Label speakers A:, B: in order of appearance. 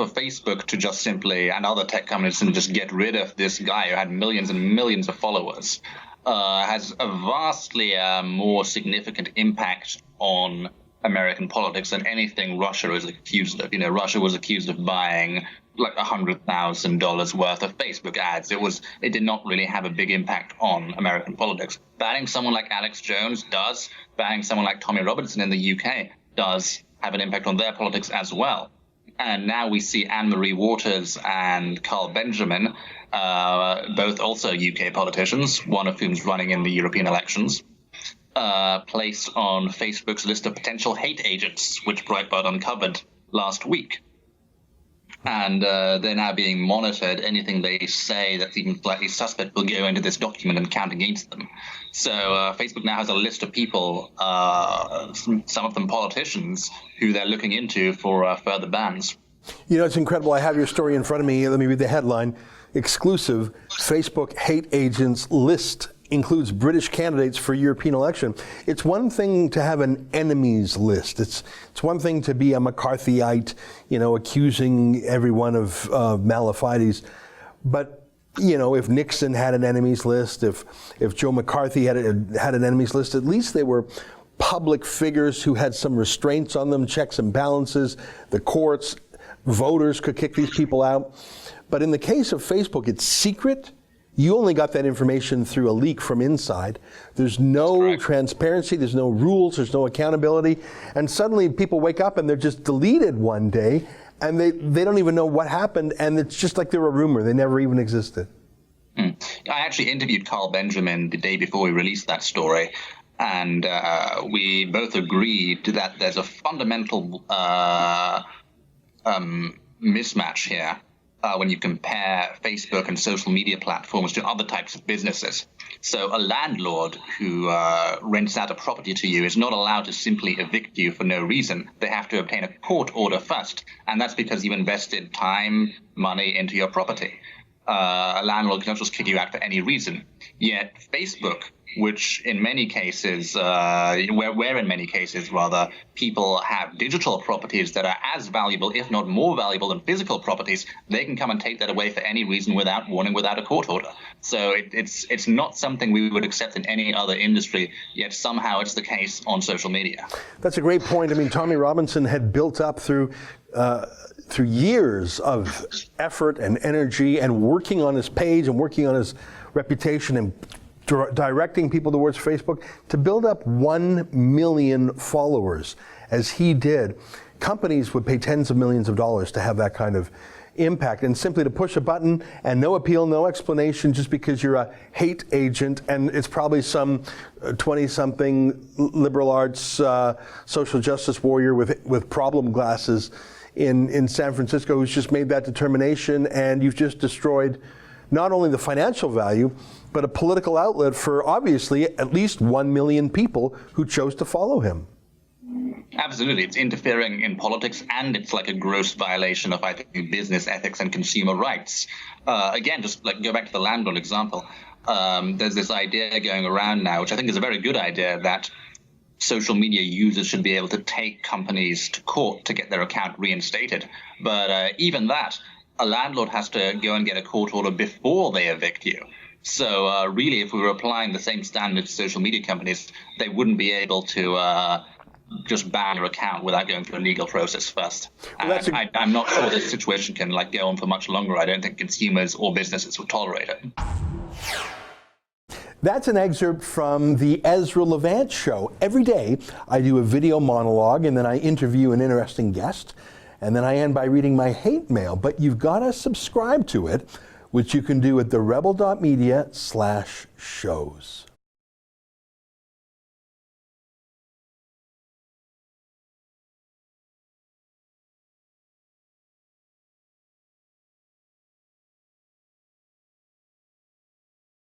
A: for Facebook to just simply, and other tech companies, to just get rid of this guy who had millions and millions of followers has a vastly more significant impact on American politics than anything Russia is accused of. Russia was accused of buying like $100,000 worth of Facebook ads. It did not really have a big impact on American politics. Banning someone like Alex Jones does. Banning someone like Tommy Robinson in the UK does have an impact on their politics as well. And now we see Anne-Marie Waters and Carl Benjamin, both also UK politicians, one of whom's running in the European elections, placed on Facebook's list of potential hate agents, which Breitbart uncovered last week. And they're now being monitored. Anything they say that's even slightly suspect will go into this document and count against them. So Facebook now has a list of people, some of them politicians, who they're looking into for further bans.
B: It's incredible. I have your story in front of me. Let me read the headline. Exclusive, Facebook hate agents list includes British candidates for European election. It's one thing to have an enemies list. It's one thing to be a McCarthyite, accusing everyone of malafides. But, if Nixon had an enemies list, if Joe McCarthy had an enemies list, at least they were public figures who had some restraints on them, checks and balances. The courts, voters could kick these people out. But in the case of Facebook, it's secret. You only got that information through a leak from inside. There's no transparency, there's no rules, there's no accountability. And suddenly people wake up and they're just deleted one day and they don't even know what happened, and it's just like they're a rumor. They never even existed.
A: I actually interviewed Carl Benjamin the day before we released that story, and we both agreed that there's a fundamental mismatch here. When you compare Facebook and social media platforms to other types of businesses. So a landlord who rents out a property to you is not allowed to simply evict you for no reason. They have to obtain a court order first, and that's because you invested time, money into your property. A landlord cannot just kick you out for any reason. Yet Facebook, which in many cases, where in many cases rather, people have digital properties that are as valuable, if not more valuable than physical properties, they can come and take that away for any reason without warning, without a court order. So it's not something we would accept in any other industry, yet somehow it's the case on social media.
B: That's a great point. I mean, Tommy Robinson had built up through years of effort and energy and working on his page and working on his reputation and directing people towards Facebook to build up 1 million followers as he did. Companies would pay tens of millions of dollars to have that kind of impact, and simply to push a button and no appeal, no explanation, just because you're a hate agent, and it's probably some 20-something liberal arts social justice warrior with problem glasses in San Francisco who's just made that determination, and you've just destroyed not only the financial value, but a political outlet for obviously at least 1 million people who chose to follow him.
A: Absolutely. It's interfering in politics, and it's like a gross violation of, I think, business ethics and consumer rights. Again, just like go back to the landlord example. There's this idea going around now, which I think is a very good idea, that social media users should be able to take companies to court to get their account reinstated. But even that, a landlord has to go and get a court order before they evict you. So really, if we were applying the same standard to social media companies, they wouldn't be able to just ban your account without going through a legal process first. Well, I'm not sure this situation can go on for much longer. I don't think consumers or businesses would tolerate it.
B: That's an excerpt from the Ezra Levant show. Every day I do a video monologue and then I interview an interesting guest, and then I end by reading my hate mail. But you've got to subscribe to it, which you can do at therebel.media/shows.